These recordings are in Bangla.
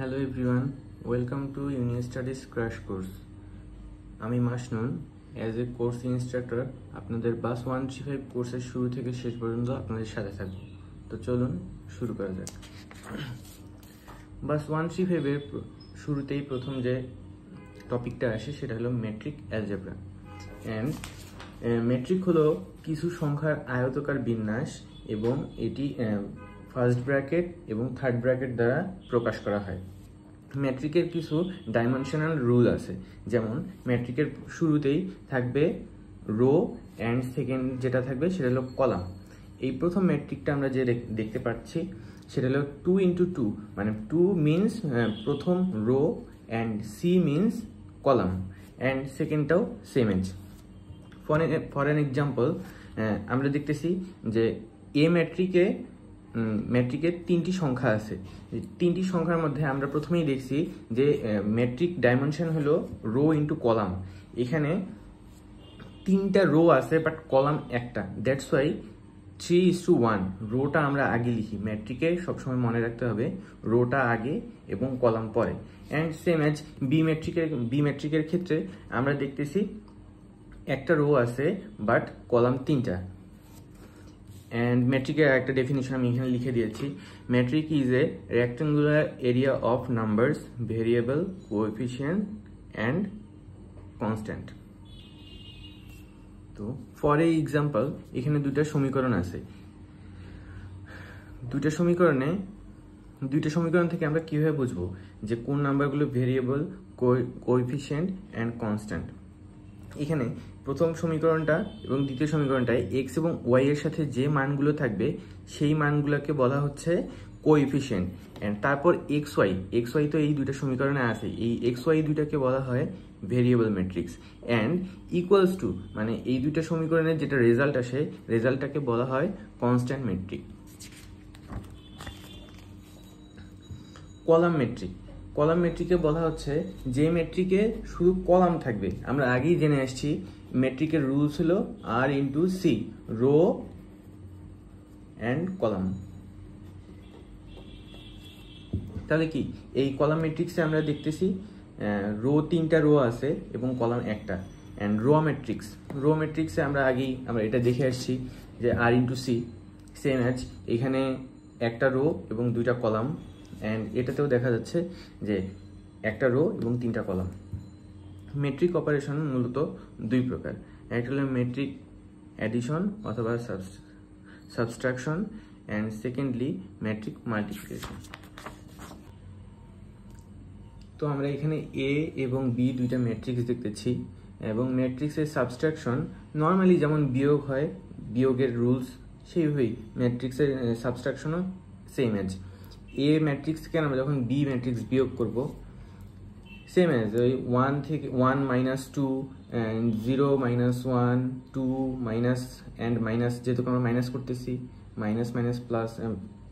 Hello everyone, welcome to Uni Studies Crash Course. আমি মাসনুন অ্যাজ এ কোর্স ইনস্ট্রাক্টর আপনাদের বাস 135 কোর্সের শুরু থেকে শেষ পর্যন্ত আপনাদের সাথে থাকব। তো চলুন শুরু করা যাক। বাস 135 এর শুরুতেই প্রথম যে টপিকটা আসে সেটা হলো মেট্রিক অ্যালজেব্রা। অ্যান্ড মেট্রিক হলো কিছু সংখ্যার আয়তাকার বিন্যাস এবং এটি ফার্স্ট ব্র্যাকেট এবং থার্ড ব্র্যাকেট দ্বারা প্রকাশ করা হয়। মেট্রিকের কিছু ডাইমেনশনাল রুল আছে, যেমন মেট্রিকের শুরুতেই থাকবে রো অ্যান্ড সেকেন্ড যেটা থাকবে সেটা হলো কলাম। এই প্রথম মেট্রিকটা আমরা যে দেখতে পাচ্ছি সেটা হলো 2 into 2, মানে 2 মিনস প্রথম row and C means column and সেকেন্ডটাও same as. For an example আমরা দেখতেছি যে এ মেট্রিকের তিনটি সংখ্যা আছে। তিনটি সংখ্যার মধ্যে আমরা প্রথমেই দেখছি যে মেট্রিক ডাইমেনশন হলো রো ইন্টু কলাম। এখানে তিনটা রো আছে বাট কলাম একটা, দ্যাটস ওয়াই 3:1 রোটা আমরা আগে লিখি। মেট্রিকে সবসময় মনে রাখতে হবে রোটা আগে এবং কলাম পরে। অ্যান্ড সেম অ্যাজ বি মেট্রিকের ক্ষেত্রে আমরা দেখতেছি একটা রো আছে বাট কলাম তিনটা। অ্যান্ড মেট্রিকের একটা ডেফিনিশন আমি এখানে লিখে দিয়েছি। Metric is a rectangular area of numbers, variable, coefficient and constant. তো ফর এক্সাম্পল এখানে দুইটা সমীকরণ আছে। দুইটা সমীকরণ থেকে আমরা কিভাবে বুঝবো যে কোন নাম্বারগুলো ভেরিয়েবল, কোএফিসিয়েন্ট অ্যান্ড কনস্ট্যান্ট। এখানে প্রথম সমীকরণটা এবং দ্বিতীয় সমীকরণটায় এক্স এবং ওয়াই এর সাথে যে মানগুলো থাকবে সেই মানগুলোকে বলা হচ্ছে কোএফিসিয়েন্ট। অ্যান্ড তারপর এক্স ওয়াই তো এই দুইটা সমীকরণে আছে, এই এক্স ওয়াই দুইটাকে বলা হয় variable matrix. And equals to, মানে এই দুইটা সমীকরণের যেটা রেজাল্ট আসে রেজাল্টটাকে বলা হয় কনস্ট্যান্ট মেট্রিক। কলাম মেট্রিকে বলা হচ্ছে যে মেট্রিকে শুধু কলাম থাকবে। আমরা আগেই জেনে আসছি মেট্রিকের রুলস হলো R into C, row and column. তাহলে কি এই কলাম মেট্রিক্সে আমরা দেখতেছি রো তিনটা রো আছে এবং কলাম একটা। অ্যান্ড রো ম্যাট্রিক্সে আমরা এটা দেখে আসছি যে আর ইন্টু সি সেম অ্যাজ এখানে একটা রো এবং দুইটা কলাম। অ্যান্ড এটাতেও দেখা যাচ্ছে যে একটা রো এবং তিনটা কলাম। মেট্রিক অপারেশন মূলত দুই প্রকার, একটা হলো মেট্রিক অ্যাডিশন অথবা subtraction and secondly metric multiplication. তো আমরা এখানে এ এবং বি দুইটা ম্যাট্রিক্স দেখতেছি এবং ম্যাট্রিক্সের সাবস্ট্রাকশন নর্মালি যেমন বিয়োগ হয়, বিয়োগের রুলস সেইভাবেই ম্যাট্রিক্সের সাবস্ট্রাকশনও সেম এজ। এ ম্যাট্রিক্স থেকে আমরা যখন বি ম্যাট্রিক্স বিয়োগ করব সেম এজ ওই 1 থেকে 1 - 2 অ্যান্ড 0 - 1 2 মাইনাস অ্যান্ড মাইনাস, যেহেতু আমরা মাইনাস করতেছি মাইনাস মাইনাস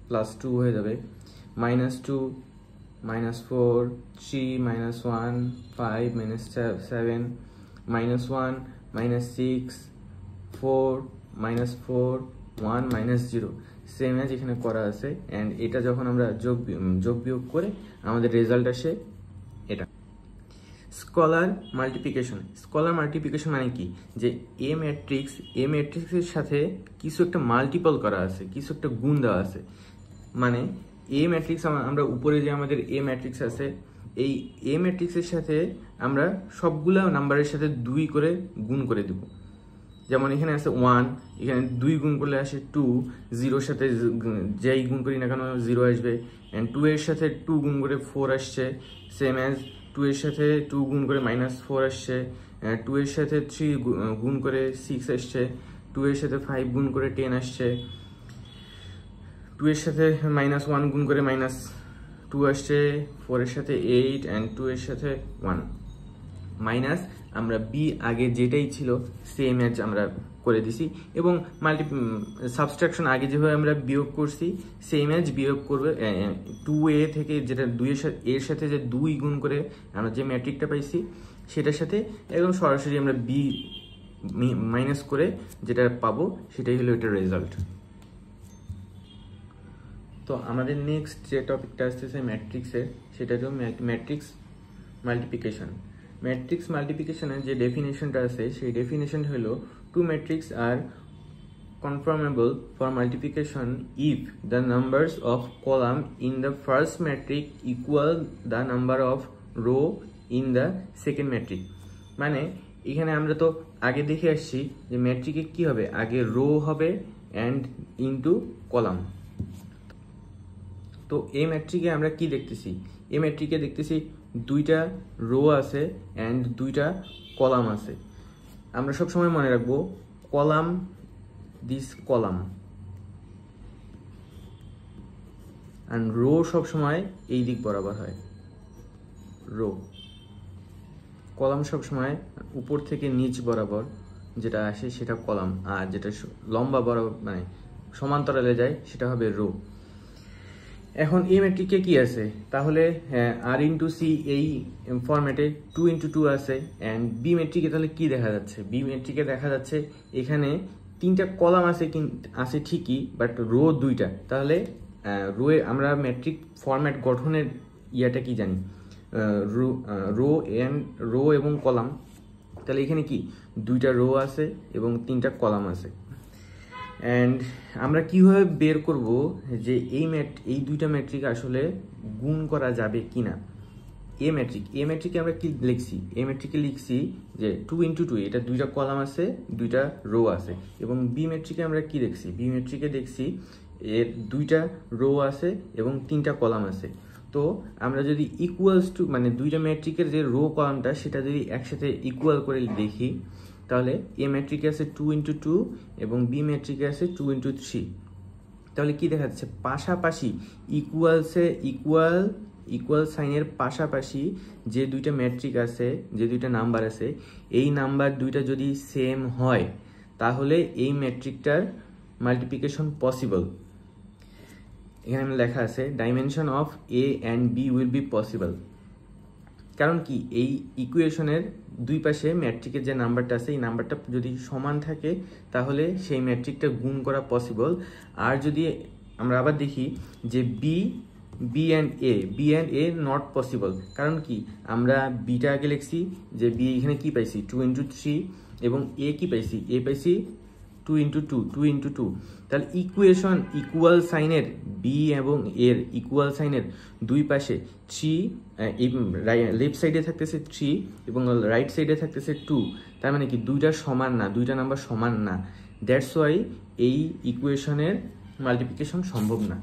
প্লাস 2 হয়ে যাবে। -2 -4 3 -1 5 -7 -1 -6 4 -4 1 -0 সেম অ্যাজ এখানে করা আছে। অ্যান্ড এটা যখন আমরা যোগ বিয়োগ করে আমাদের রেজাল্ট আসে এটা। স্কলার মাল্টিপ্লিকেশন মানে কি, যে এ ম্যাট্রিক্সের সাথে কিছু একটা মাল্টিপল করা আছে, কিছু একটা গুণ দেওয়া আছে। মানে এ ম্যাট্রিক্স আমরা উপরে যে আমাদের এ ম্যাট্রিক্স আছে, এই এ ম্যাট্রিক্সের সাথে আমরা সবগুলা নাম্বারের সাথে 2 করে গুণ করে দেব। যেমন এখানে আছে 1, এখানে 2 গুণ করলে আসে 2, 0 সাথে যেই গুণ করি না কেন 0 আসবে। অ্যান্ড 2 এর সাথে 2 গুণ করে 4 আসছে, সেম অ্যাজ 2 এর সাথে 2 গুণ করে -4 আসছে, 2 এর সাথে 3 গুণ করে 6 আসছে, 2 এর সাথে 5 গুণ করে 10 আসছে, 2 এর সাথে -1 গুণ করে -2 আসছে, 4 এর সাথে 8 অ্যান্ড 2 এর সাথে 1 মাইনাস আমরা বি আগে যেটাই ছিল সেম অ্যাজ আমরা করে দিছি। এবং সাবস্ট্রাকশন আগে যেভাবে আমরা বিয়োগ করছি সেম অ্যাজ বিয়োগ করবে 2a থেকে, যেটা 2 এর সাথে যে 2 গুণ করে আমরা যে ম্যাট্রিকটা পাইছি সেটার সাথে একদম সরাসরি আমরা বি মাইনাস করে যেটা পাবো সেটাই হলো এটার রেজাল্ট। তো আমাদের নেক্সট যে টপিকটা আসতেছে ম্যাট্রিক্সের, সেটা হলো ম্যাট্রিক্স মাল্টিপ্লিকেশন। ম্যাট্রিক্স মাল্টিপ্লিকেশনের যে ডেফিনেশনটা আছে, সেই ডেফিনেশন হলো টু ম্যাট্রিক্স আর conformable for multiplication if the numbers of column in the first matrix equal the number of row in the second matrix। মানে এখানে আমরা তো আগে দেখে আসছি যে ম্যাট্রিকে কি হবে, আগে রো হবে এন্ড ইনটু কলাম। তো এই ম্যাট্রিকে আমরা কি দেখতেছি, এই ম্যাট্রিকে দেখতেছি দুইটা রো আছে এন্ড দুইটা কলাম আছে। আমরা সব সময় মনে রাখবো column, this column, and row সব সময় এই দিক বরাবর হয়, রো। কলাম সব সময় উপর থেকে নিচ বরাবর যেটা আসে সেটা কলাম, আর যেটা লম্বা বরাবর মানে সমান্তরালে যায় সেটা হবে রো। এখন এই ম্যাট্রিকে কি আছে, তাহলে আর ইন্টু সি এই ফরম্যাটে 2 × 2 আছে। অ্যান্ড বি ম্যাট্রিকে তাহলে কি দেখা যাচ্ছে, বি ম্যাট্রিকে দেখা যাচ্ছে এখানে তিনটা কলাম আছে ঠিকই, বাট রো দুইটা। তাহলে রোয়ে আমরা ম্যাট্রিক ফরম্যাট গঠনের ইয়াটা কি জানি, রো এবং কলাম। তাহলে এখানে কি দুইটা রো আছে এবং তিনটা কলাম আছে। অ্যান্ড আমরা কিভাবে বের করব যে এই দুইটা ম্যাট্রিক আসলে গুণ করা যাবে কিনা। এ ম্যাট্রিকে আমরা কি লিখছি, এ ম্যাট্রিকে লিখছি যে 2 × 2, এটা দুইটা কলাম আছে, দুইটা রো আছে। এবং বি ম্যাট্রিকে আমরা কি দেখছি, বি ম্যাট্রিকে দেখছি এর দুইটা রো আছে এবং তিনটা কলাম আছে। তো আমরা যদি ইকুয়ালস টু মানে দুইটা ম্যাট্রিকের যে রো কলামটা সেটা যদি একসাথে ইকুয়াল করে দেখি, তাহলে এ ম্যাট্রিকে আছে 2 × 2 এবং বি ম্যাট্রিকে আছে 2 × 3। তাহলে কি দেখা যাচ্ছে, পাশাপাশি ইকুয়াল সাইনের পাশাপাশি যে দুইটা ম্যাট্রিক আছে, যে দুইটা নাম্বার আছে, এই নাম্বার দুইটা যদি সেম হয় তাহলে এই ম্যাট্রিকটার মাল্টিপ্লিকেশন পসিবল। এখানে লেখা আছে dimension of A and B will be possible. কারণ কি, এই ইকুয়েশনের দুই পাশে ম্যাট্রিকের যে নাম্বারটা আছে এই নাম্বারটা যদি সমান থাকে তাহলে সেই ম্যাট্রিকটা গুণ করা পসিবল। আর যদি আমরা আবার দেখি যে B and A not possible. কারণ কি, আমরা বিটা আগে লিখছি যে বি এখানে কি পাইছি 2 × 3 এবং এ কি পাইছি, এ পাইছি 2 × 2। তাহলে ইকুয়াল সাইনের বি এবং এর ইকুয়াল সাইনের দুই পাশে 3, লেফট সাইডে থাকতেছে 3 এবং রাইট সাইডে থাকতেছে 2। তার মানে কি দুইটা সমান না, দুইটা নাম্বার সমান না। দ্যাটস ওয়াই এই ইকুয়েশনের মাল্টিপ্লিকেশন সম্ভব না।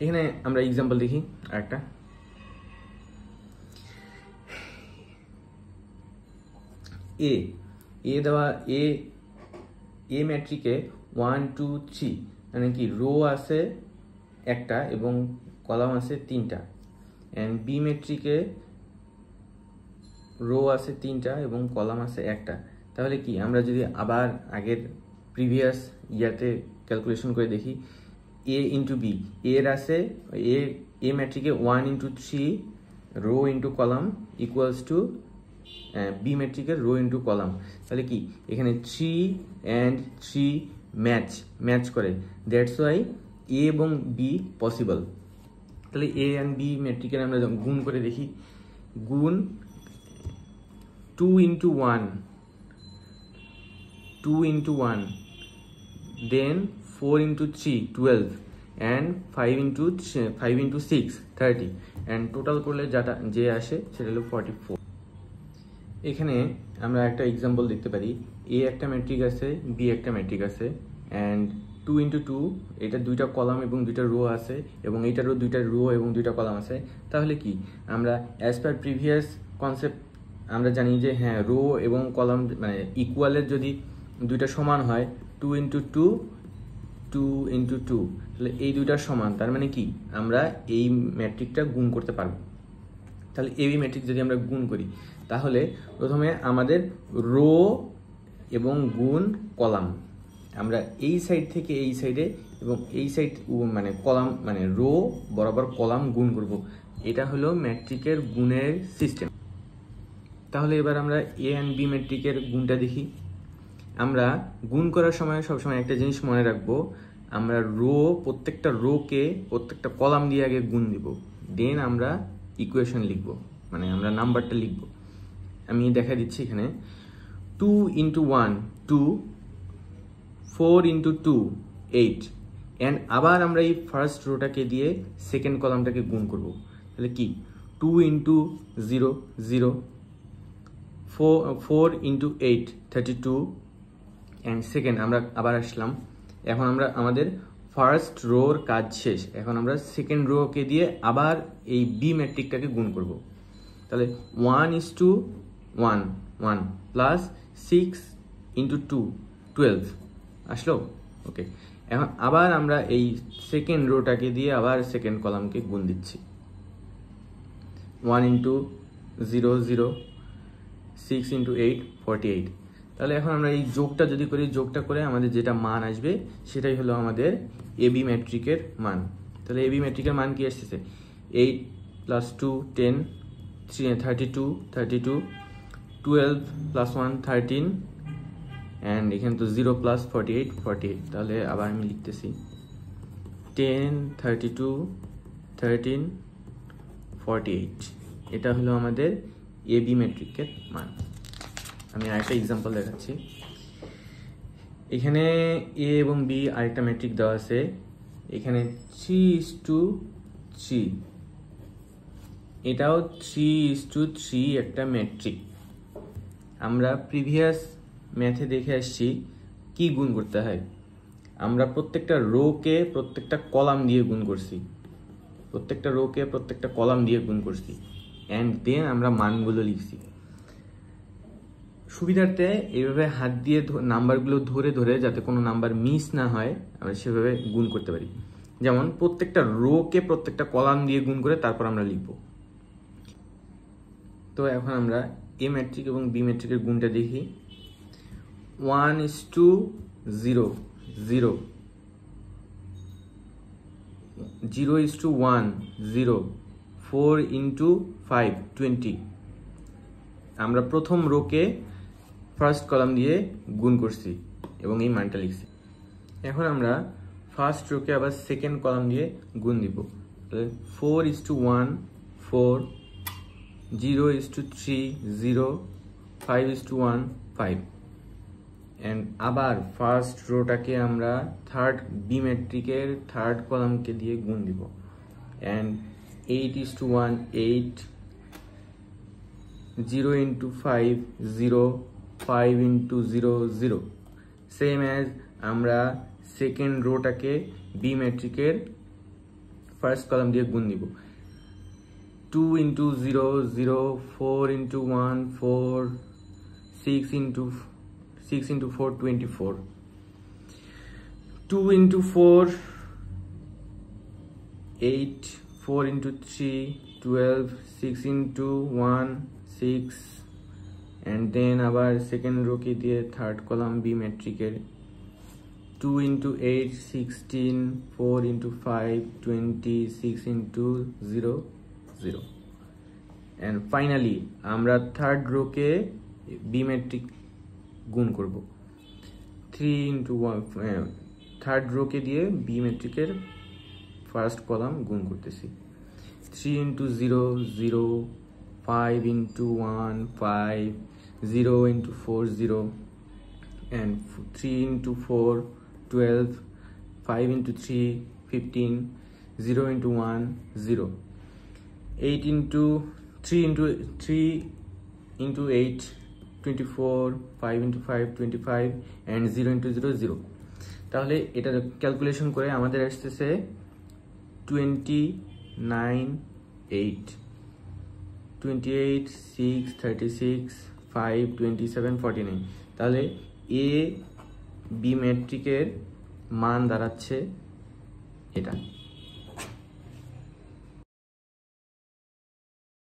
এখানে আমরা এক্সাম্পল দেখি আরেকটা। এ দেওয়া এ ম্যাট্রিকে 1 2 3 মানে কি রো আছে একটা এবং কলাম আছে তিনটা। এন্ড বি ম্যাট্রিকে রো আছে তিনটা এবং কলাম আছে একটা। তাহলে কি আমরা যদি আবার আগের প্রিভিয়াস ইয়াতে ক্যালকুলেশন করে দেখি, এ ইন্টু বি, এর আছে এ ম্যাট্রিকে 1 × 3 row into column equals to B ম্যাট্রিকের রো ইন্টু কলাম। তাহলে কি এখানে 3 and 3 ম্যাচ করে, দ্যাটস ওয়াই এ এবং বি পসিবল। তাহলে এ অ্যান্ড বি ম্যাট্রিকের আমরা গুণ করে দেখি, গুণ 2 × 1 দেন 4 × 3 12 and 5 × 6 30 and টোটাল করলে যে আসে সেটা হলো 44। এখানে আমরা একটা এক্সাম্পল দেখতে পারি, এ একটা ম্যাট্রিক আছে, বি একটা ম্যাট্রিক আছে অ্যান্ড 2 × 2 এটা দুইটা কলাম এবং দুইটা রো আছে এবং এইটারও দুইটা রো এবং দুইটা কলাম আছে। তাহলে কি আমরা অ্যাজ পার প্রিভিয়াস কনসেপ্ট আমরা জানি যে হ্যাঁ, রো এবং কলাম মানে ইকুয়ালের যদি দুইটা সমান হয় 2 × 2 2 × 2, তাহলে এই দুইটা সমান, তার মানে কি আমরা এই ম্যাট্রিকটা গুণ করতে পারবো। তাহলে এবি ম্যাট্রিক যদি আমরা গুণ করি তাহলে প্রথমে আমাদের রো এবং গুণ কলাম, আমরা এই সাইড থেকে এই সাইডে এবং এই সাইড মানে কলাম মানে রো বরাবর কলাম গুণ করব। এটা হলো ম্যাট্রিকের গুণের সিস্টেম। তাহলে এবার আমরা এ অ্যান্ড বি ম্যাট্রিকের গুণটা দেখি। আমরা গুণ করার সময় সবসময় একটা জিনিস মনে রাখবো, আমরা প্রত্যেকটা রোকে প্রত্যেকটা কলাম দিয়ে আগে গুণ দিব, দেন আমরা ইকুয়েশন লিখব, মানে আমরা নাম্বারটা লিখব। আমি দেখা দিচ্ছি এখানে 2 × 1 2, 4 × 2 8, অ্যান্ড আবার আমরা এই ফার্স্ট রোটাকে দিয়ে সেকেন্ড কলামটাকে গুণ করব। তাহলে কি 2 × 0 0, 4 × 8 32, অ্যান্ড সেকেন্ড আমরা আবার আসলাম। এখন আমরা আমাদের ফার্স্ট রোর কাজ শেষ, এখন আমরা সেকেন্ড রোকে দিয়ে আবার এই বি ম্যাট্রিকটাকে গুণ করব। তাহলে 1:1 1 প্লাস 6 × 2 12 আসলো। ওকে, এখন আবার আমরা এই সেকেন্ড রোটাকে দিয়ে আবার সেকেন্ড কলামকে গুণ দিচ্ছি। 1 × 0 0, 6 × 8 48। তাহলে এখন আমরা এই যোগটা যদি করি, যোগটা করে আমাদের যেটা মান আসবে সেটাই হলো আমাদের এবি ম্যাট্রিকের মান। তাহলে এবি ম্যাট্রিকের মান কি আসতেছে 8 + 2 10, 32 32, 12 + 1 13, অ্যান্ড এখানে তো 0 + 48 48। তাহলে আবার আমি লিখতেছি 10 32 13 48। এটা হলো আমাদের এবি ম্যাট্রিকের মান। আমি আরেকটা এক্সাম্পল দেখাচ্ছি। এখানে এ এবং বি আরেকটা ম্যাট্রিক দেওয়া আছে, এখানে 3:3, এটাও 3:3 একটা ম্যাট্রিক। আমরা প্রিভিয়াস ম্যাথে দেখে আসছি কি গুণ করতে হয়। আমরা প্রত্যেকটা রোকে প্রত্যেকটা কলাম দিয়ে গুণ করছি, প্রত্যেকটা রোকে প্রত্যেকটা কলাম দিয়ে গুণ করছি, অ্যান্ড দেন আমরা মানগুলো লিখছি। সুবিধার্থে এইভাবে হাত দিয়ে নাম্বারগুলো ধরে ধরে যাতে কোনো নাম্বার মিস না হয় আমরা সেভাবে গুণ করতে পারি। যেমন প্রত্যেকটা রোকে প্রত্যেকটা কলাম দিয়ে গুণ করে তারপর আমরা লিখব। তো এখন আমরা এ ম্যাট্রিক এবং বি ম্যাট্রিকের গুণটা দেখি। 1:0 0 0, 0:1 0, 4 × 5 20। আমরা প্রথম রোকে ফার্স্ট কলাম দিয়ে গুণ করছি এবং এই মানটা লিখছি। এখন আমরা ফার্স্ট রোকে আবার সেকেন্ড কলাম দিয়ে গুণ দিব। 4:1 4, 0:3 0, 5:1 5, অ্যান্ড আবার ফার্স্ট রোটাকে আমরা থার্ড বি ম্যাট্রিকের থার্ড কলামকে দিয়ে গুণ দিব, অ্যান্ড 8:1 8, 0 × 5 0, 5 × 0 0। সেম অ্যাজ আমরা সেকেন্ড রোটাকে বি ম্যাট্রিকের ফার্স্ট কলাম দিয়ে গুণ দিব। 2 × 0 0, 4 × 1 4, 6 × 4 24, 2 × 4 8, 4 × 3 12, 6 × 1 6, and then আবার সেকেন্ড রোকে দিয়ে third column B ম্যাট্রিকের 2 × 8 16, 4 × 5 20, 6 × 0 0, and finally আমরা থার্ড রোকে বি ম্যাট্রিক গুণ করব। 3 × 1 থার্ড রোকে দিয়ে বি ম্যাট্রিকের ফার্স্ট কলাম গুণ করতেছি। 3 × 0 0, 5 × 1 5, 0 × 4 0, and 3 × 4 12, 5 × 3 15, 0 × 1 0, 8 × 3 × 8 24, 5 × 5 25, and 0 × 0 0। তাহলে এটা ক্যালকুলেশন করে আমাদের আসতেছে 29 8, 28 6 36 5 27 49। তাহলে এ বি ম্যাট্রিকের মান দাঁড়াচ্ছে এটা।